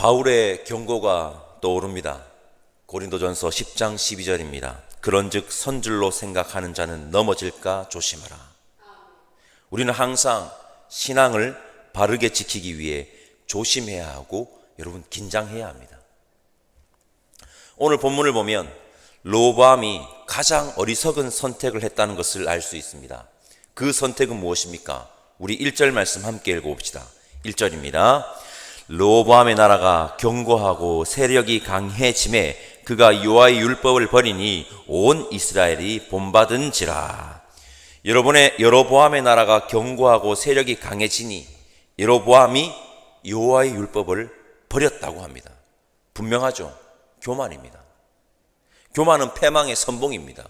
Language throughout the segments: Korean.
바울의 경고가 떠오릅니다. 고린도전서 10장 12절입니다. 그런즉 선줄로 생각하는 자는 넘어질까 조심하라. 우리는 항상 신앙을 바르게 지키기 위해 조심해야 하고 여러분 긴장해야 합니다. 오늘 본문을 보면 르호보암이 가장 어리석은 선택을 했다는 것을 알 수 있습니다. 그 선택은 무엇입니까? 우리 1절 말씀 함께 읽어봅시다. 1절입니다. 르호보암의 나라가 견고하고 세력이 강해짐에 그가 여호와의 율법을 버리니 온 이스라엘이 본받은지라. 여로보암의 나라가 견고하고 세력이 강해지니 여로보암이 여호와의 율법을 버렸다고 합니다. 분명하죠. 교만입니다. 교만은 패망의 선봉입니다.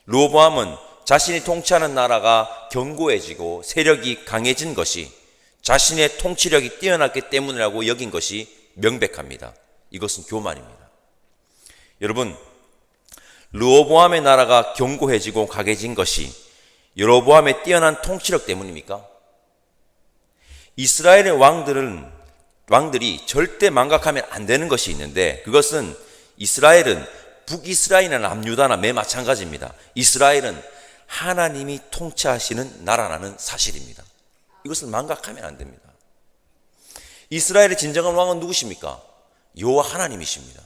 르호보암은 자신이 통치하는 나라가 견고해지고 세력이 강해진 것이 자신의 통치력이 뛰어났기 때문이라고 여긴 것이 명백합니다. 이것은 교만입니다. 여러분, 르호보암의 나라가 견고해지고 강해진 것이 여로보암의 뛰어난 통치력 때문입니까? 이스라엘의 왕들이 절대 망각하면 안 되는 것이 있는데, 그것은 이스라엘은 북이스라엘이나 남유다나 매 마찬가지입니다. 이스라엘은 하나님이 통치하시는 나라라는 사실입니다. 이것을 망각하면 안 됩니다. 이스라엘의 진정한 왕은 누구십니까? 여호와 하나님이십니다.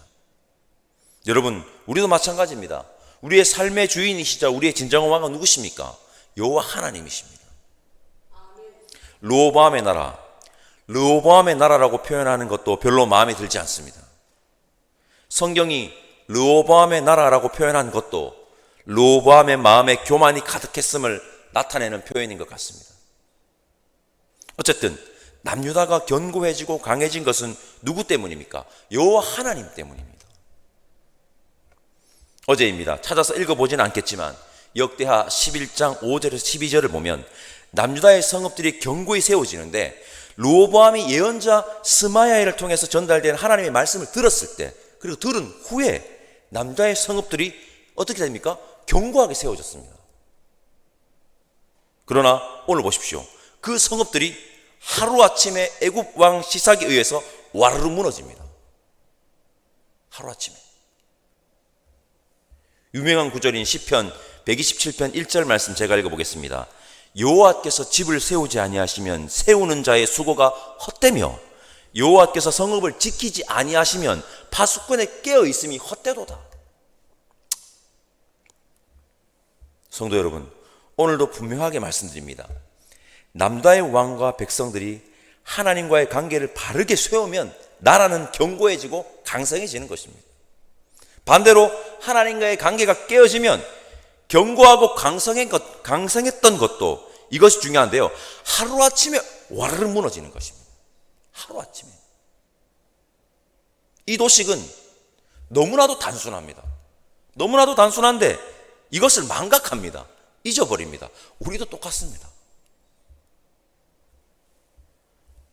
여러분, 우리도 마찬가지입니다. 우리의 삶의 주인이시자 우리의 진정한 왕은 누구십니까? 여호와 하나님이십니다. 르호보암의 나라, 르호보암의 나라라고 표현하는 것도 별로 마음에 들지 않습니다. 성경이 르호보암의 나라라고 표현한 것도 르호보암의 마음에 교만이 가득했음을 나타내는 표현인 것 같습니다. 어쨌든 남유다가 견고해지고 강해진 것은 누구 때문입니까? 여호와 하나님 때문입니다. 어제입니다. 찾아서 읽어보지는 않겠지만 역대하 11장 5절에서 12절을 보면 남유다의 성읍들이 견고히 세워지는데 르호보암이 예언자 스마야를 통해서 전달된 하나님의 말씀을 들었을 때, 그리고 들은 후에 남유다의 성읍들이 어떻게 됩니까? 견고하게 세워졌습니다. 그러나 오늘 보십시오. 그 성읍들이 하루아침에 애굽 왕 시삭에 의해서 와르르 무너집니다. 하루아침에. 유명한 구절인 시편 127편 1절 말씀 제가 읽어보겠습니다. 여호와께서 집을 세우지 아니하시면 세우는 자의 수고가 헛되며 여호와께서 성읍을 지키지 아니하시면 파수꾼의 깨어 있음이 헛되도다. 성도 여러분, 오늘도 분명하게 말씀드립니다. 남유다의 왕과 백성들이 하나님과의 관계를 바르게 세우면 나라는 견고해지고 강성해지는 것입니다. 반대로 하나님과의 관계가 깨어지면 견고하고 강성했던 것도 이것이 중요한데요, 하루아침에 와르르 무너지는 것입니다. 하루아침에. 이 도식은 너무나도 단순합니다. 너무나도 단순한데 이것을 망각합니다. 잊어버립니다. 우리도 똑같습니다.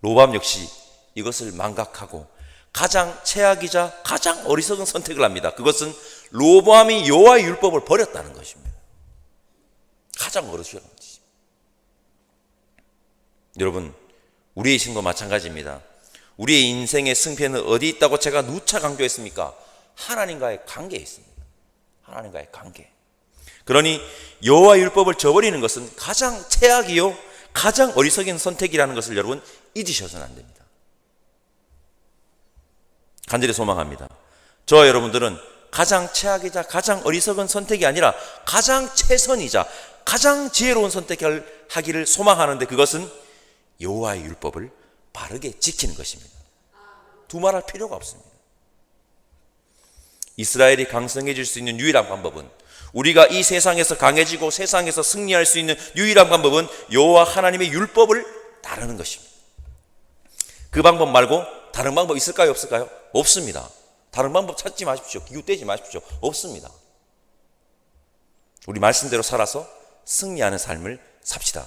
르호보암 역시 이것을 망각하고 가장 최악이자 가장 어리석은 선택을 합니다. 그것은 르호보암이 여호와의 율법을 버렸다는 것입니다. 가장 어리석은 것입니다. 여러분, 우리의 인생도 마찬가지입니다. 우리의 인생의 승패는 어디 있다고 제가 누차 강조했습니까? 하나님과의 관계에 있습니다. 하나님과의 관계. 그러니 여호와의 율법을 저버리는 것은 가장 최악이요 가장 어리석은 선택이라는 것을 여러분 잊으셔서는 안 됩니다. 간절히 소망합니다. 저와 여러분들은 가장 최악이자 가장 어리석은 선택이 아니라 가장 최선이자 가장 지혜로운 선택을 하기를 소망하는데, 그것은 여호와의 율법을 바르게 지키는 것입니다. 두말할 필요가 없습니다. 이스라엘이 강성해질 수 있는 유일한 방법은, 우리가 이 세상에서 강해지고 세상에서 승리할 수 있는 유일한 방법은 여호와 하나님의 율법을 따르는 것입니다. 그 방법 말고 다른 방법 있을까요? 없을까요? 없습니다. 다른 방법 찾지 마십시오. 기웃대지 마십시오. 없습니다. 우리 말씀대로 살아서 승리하는 삶을 삽시다.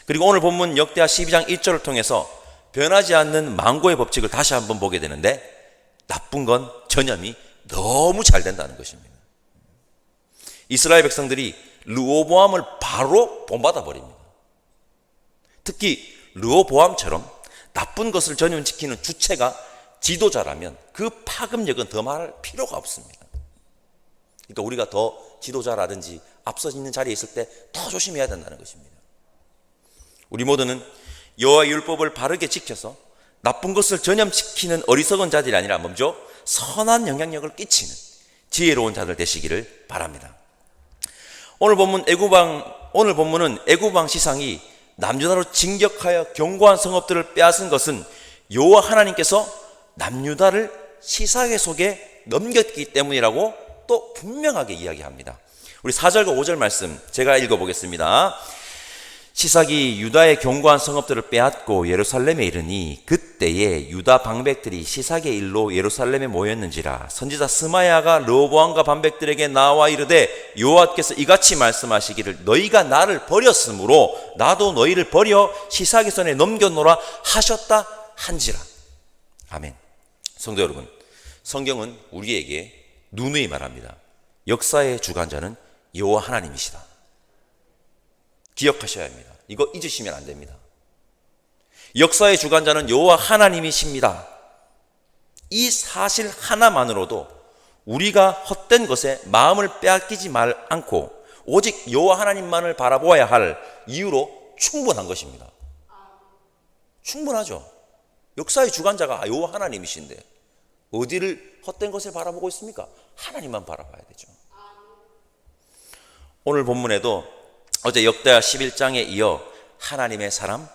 그리고 오늘 본문 역대하 12장 1절을 통해서 변하지 않는 망고의 법칙을 다시 한번 보게 되는데, 나쁜 건 전염이 너무 잘 된다는 것입니다. 이스라엘 백성들이 르호보암을 바로 본받아 버립니다. 특히 르호보암처럼 나쁜 것을 전염시키는 주체가 지도자라면 그 파급력은 더 말할 필요가 없습니다. 그러니까 우리가 더 지도자라든지 앞서 있는 자리에 있을 때 더 조심해야 된다는 것입니다. 우리 모두는 여호와의 율법을 바르게 지켜서 나쁜 것을 전염시키는 어리석은 자들이 아니라 먼저 선한 영향력을 끼치는 지혜로운 자들 되시기를 바랍니다. 오늘 본문은 애굽 왕 시상이 남유다로 진격하여 견고한 성읍들을 빼앗은 것은 여호와 하나님께서 남유다를 시사의 속에 넘겼기 때문이라고 또 분명하게 이야기합니다. 우리 4절과 5절 말씀 제가 읽어보겠습니다. 시삭이 유다의 견고한 성읍들을 빼앗고 예루살렘에 이르니 그때에 유다 방백들이 시삭의 일로 예루살렘에 모였는지라. 선지자 스마야가 르호보암과 방백들에게 나와 이르되 여호와께서 이같이 말씀하시기를 너희가 나를 버렸으므로 나도 너희를 버려 시삭의 손에 넘겨놓으라 하셨다 한지라. 아멘. 성도 여러분, 성경은 우리에게 누누이 말합니다. 역사의 주관자는 여호와 하나님이시다. 기억하셔야 합니다. 이거 잊으시면 안 됩니다. 역사의 주관자는 여호와 하나님이십니다. 이 사실 하나만으로도 우리가 헛된 것에 마음을 빼앗기지 않고 오직 여호와 하나님만을 바라보아야 할 이유로 충분한 것입니다. 충분하죠. 역사의 주관자가 여호와 하나님이신데 어디를 헛된 것을 바라보고 있습니까? 하나님만 바라봐야 되죠. 오늘 본문에도 어제 역대하 11장에 이어 하나님의 사람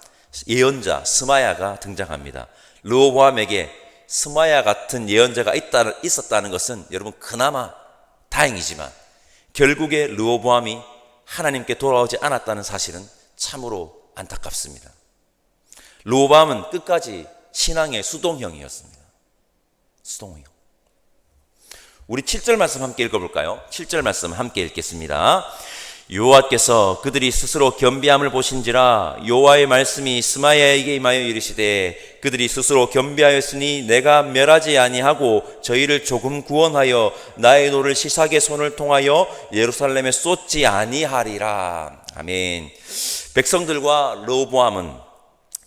예언자 스마야가 등장합니다. 르호보암에게 스마야 같은 예언자가 있었다는 것은 여러분 그나마 다행이지만 결국에 르호보암이 하나님께 돌아오지 않았다는 사실은 참으로 안타깝습니다. 르호보암은 끝까지 신앙의 수동형이었습니다. 수동형. 우리 7절 말씀 함께 읽어볼까요? 7절 말씀 함께 읽겠습니다. 여호와께서 그들이 스스로 겸비함을 보신지라 여호와의 말씀이 스마야에게 임하여 이르시되 그들이 스스로 겸비하였으니 내가 멸하지 아니하고 저희를 조금 구원하여 나의 노를 시삭의 손을 통하여 예루살렘에 쏟지 아니하리라. 아멘. 백성들과 르호보암은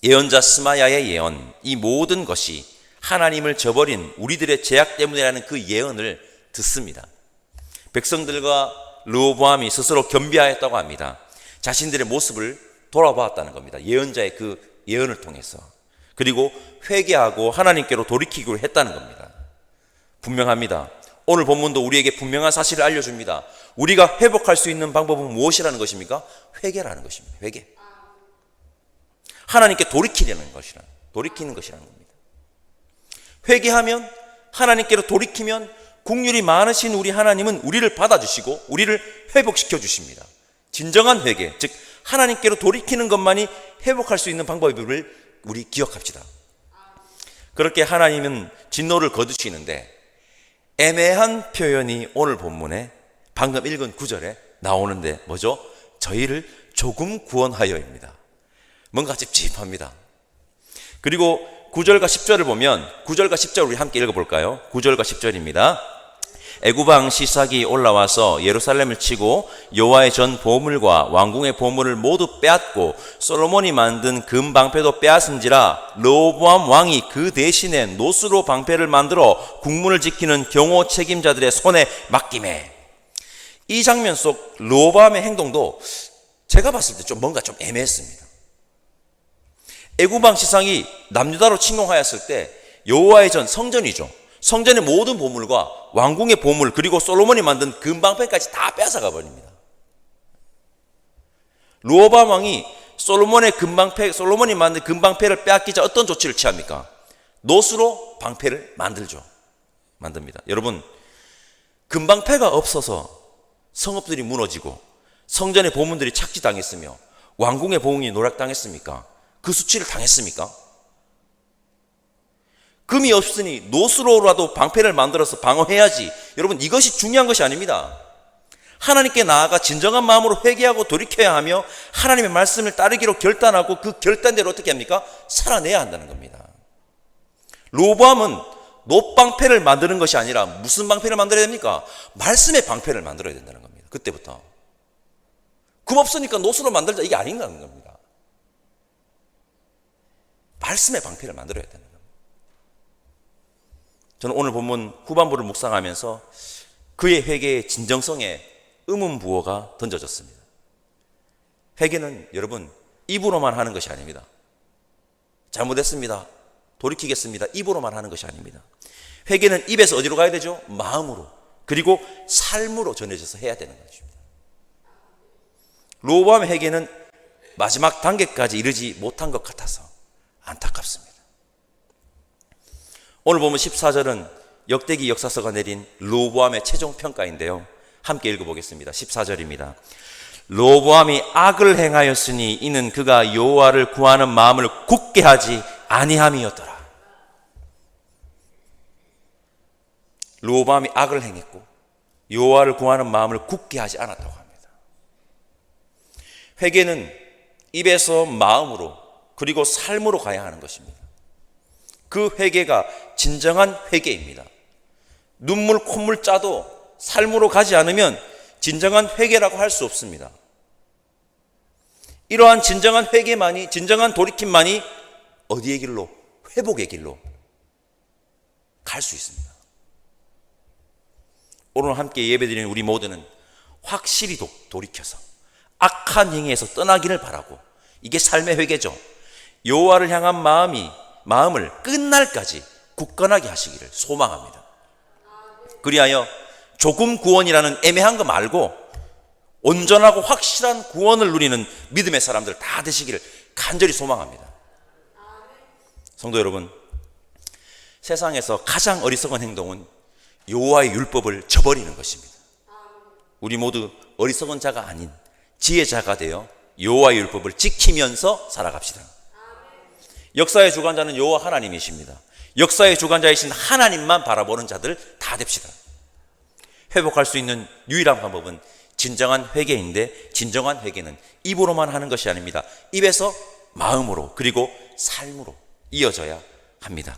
예언자 스마야의 예언, 이 모든 것이 하나님을 저버린 우리들의 죄악 때문이라는 그 예언을 듣습니다. 백성들과 르호보암이 스스로 겸비하였다고 합니다. 자신들의 모습을 돌아보았다는 겁니다. 예언자의 그 예언을 통해서. 그리고 회개하고 하나님께로 돌이키기로 했다는 겁니다. 분명합니다. 오늘 본문도 우리에게 분명한 사실을 알려줍니다. 우리가 회복할 수 있는 방법은 무엇이라는 것입니까? 회개라는 것입니다. 회개. 하나님께 돌이키는 것이라는 겁니다. 회개하면 하나님께로 돌이키면 긍휼이 많으신 우리 하나님은 우리를 받아주시고 우리를 회복시켜 주십니다. 진정한 회개, 즉 하나님께로 돌이키는 것만이 회복할 수 있는 방법을 우리 기억합시다. 그렇게 하나님은 진노를 거두시는데 애매한 표현이 오늘 본문에 방금 읽은 9절에 나오는데 뭐죠? 저희를 조금 구원하여입니다. 뭔가 찝찝합니다. 그리고 9절과 10절을 보면 9절과 10절 우리 함께 읽어볼까요? 9절과 10절입니다. 애굽 왕 시삭이 올라와서 예루살렘을 치고 여호와의 전 보물과 왕궁의 보물을 모두 빼앗고 솔로몬이 만든 금 방패도 빼앗은지라 르호보암 왕이 그 대신에 노스로 방패를 만들어 국문을 지키는 경호 책임자들의 손에 맡기매. 이 장면 속 르호보암의 행동도 제가 봤을 때 뭔가 좀 애매했습니다. 애굽 왕 시상이 남유다로 침공하였을 때 여호와의 전 성전이죠. 성전의 모든 보물과 왕궁의 보물 그리고 솔로몬이 만든 금방패까지 다 뺏어가 버립니다. 르호보암 왕이 솔로몬이 만든 금방패를 빼앗기자 어떤 조치를 취합니까? 노스로 방패를 만듭니다. 여러분, 금방패가 없어서 성읍들이 무너지고 성전의 보물들이 착취당했으며 왕궁의 보물이 노략당했습니까? 그 수치를 당했습니까? 금이 없으니 노스로라도 방패를 만들어서 방어해야지. 여러분, 이것이 중요한 것이 아닙니다. 하나님께 나아가 진정한 마음으로 회개하고 돌이켜야 하며 하나님의 말씀을 따르기로 결단하고 그 결단대로 어떻게 합니까? 살아내야 한다는 겁니다. 르호보암은 노방패를 만드는 것이 아니라 무슨 방패를 만들어야 됩니까? 말씀의 방패를 만들어야 된다는 겁니다. 그때부터. 금 없으니까 노스로 만들자, 이게 아닌가는 겁니다. 말씀의 방패를 만들어야 되는 겁니다. 저는 오늘 본문 후반부를 묵상하면서 그의 회개의 진정성에 의문부호가 던져졌습니다. 회개는 여러분 입으로만 하는 것이 아닙니다. 잘못했습니다, 돌이키겠습니다, 입으로만 하는 것이 아닙니다. 회개는 입에서 어디로 가야 되죠? 마음으로, 그리고 삶으로 전해져서 해야 되는 것입니다. 로보암의 회개는 마지막 단계까지 이르지 못한 것 같아서 안타깝습니다. 오늘 보면 14절은 역대기 역사서가 내린 로보암의 최종 평가인데요, 함께 읽어보겠습니다. 14절입니다. 로보암이 악을 행하였으니 이는 그가 여호와를 구하는 마음을 굳게 하지 아니함이었더라. 로보암이 악을 행했고 여호와를 구하는 마음을 굳게 하지 않았다고 합니다. 회개는 입에서 마음으로 그리고 삶으로 가야 하는 것입니다. 그 회개가 진정한 회개입니다. 눈물 콧물 짜도 삶으로 가지 않으면 진정한 회개라고 할 수 없습니다. 이러한 진정한 회개만이, 진정한 돌이킴만이 어디의 길로? 회복의 길로 갈 수 있습니다. 오늘 함께 예배드리는 우리 모두는 확실히 돌이켜서 악한 행위에서 떠나기를 바라고, 이게 삶의 회개죠. 여호와를 향한 마음을 끝날까지 굳건하게 하시기를 소망합니다. 그리하여 조금 구원이라는 애매한 거 말고 온전하고 확실한 구원을 누리는 믿음의 사람들 다 되시기를 간절히 소망합니다. 성도 여러분, 세상에서 가장 어리석은 행동은 여호와의 율법을 저버리는 것입니다. 우리 모두 어리석은 자가 아닌 지혜자가 되어 여호와의 율법을 지키면서 살아갑시다. 역사의 주관자는 여호와 하나님이십니다. 역사의 주관자이신 하나님만 바라보는 자들 다 됩시다. 회복할 수 있는 유일한 방법은 진정한 회개인데, 진정한 회개는 입으로만 하는 것이 아닙니다. 입에서 마음으로 그리고 삶으로 이어져야 합니다.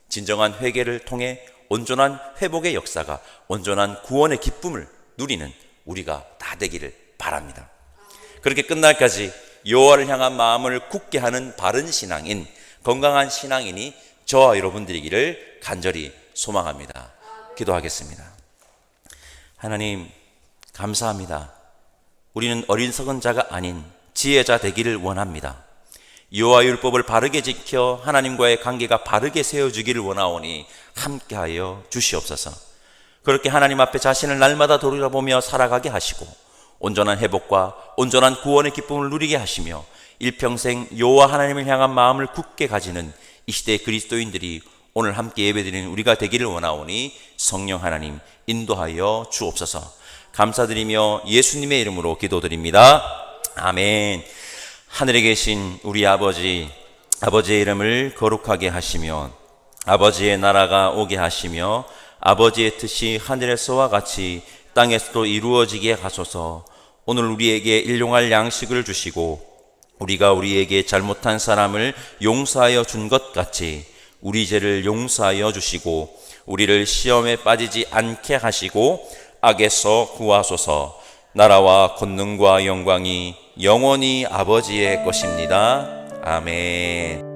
진정한 회개를 통해 온전한 회복의 역사가, 온전한 구원의 기쁨을 누리는 우리가 다 되기를 바랍니다. 그렇게 끝날까지 여호와를 향한 마음을 굳게 하는 바른 신앙인, 건강한 신앙인이 저와 여러분들이기를 간절히 소망합니다. 기도하겠습니다. 하나님, 감사합니다. 우리는 어리석은 자가 아닌 지혜자 되기를 원합니다. 여호와 율법을 바르게 지켜 하나님과의 관계가 바르게 세워주기를 원하오니 함께하여 주시옵소서. 그렇게 하나님 앞에 자신을 날마다 돌아보며 살아가게 하시고 온전한 회복과 온전한 구원의 기쁨을 누리게 하시며 일평생 여호와 하나님을 향한 마음을 굳게 가지는 이 시대의 그리스도인들이 오늘 함께 예배드리는 우리가 되기를 원하오니 성령 하나님 인도하여 주옵소서. 감사드리며 예수님의 이름으로 기도드립니다. 아멘. 하늘에 계신 우리 아버지의 이름을 거룩하게 하시며 아버지의 나라가 오게 하시며 아버지의 뜻이 하늘에서와 같이 땅에서도 이루어지게 하소서. 오늘 우리에게 일용할 양식을 주시고 우리가 우리에게 잘못한 사람을 용서하여 준 것 같이 우리 죄를 용서하여 주시고 우리를 시험에 빠지지 않게 하시고 악에서 구하소서. 나라와 권능과 영광이 영원히 아버지의 것입니다. 아멘.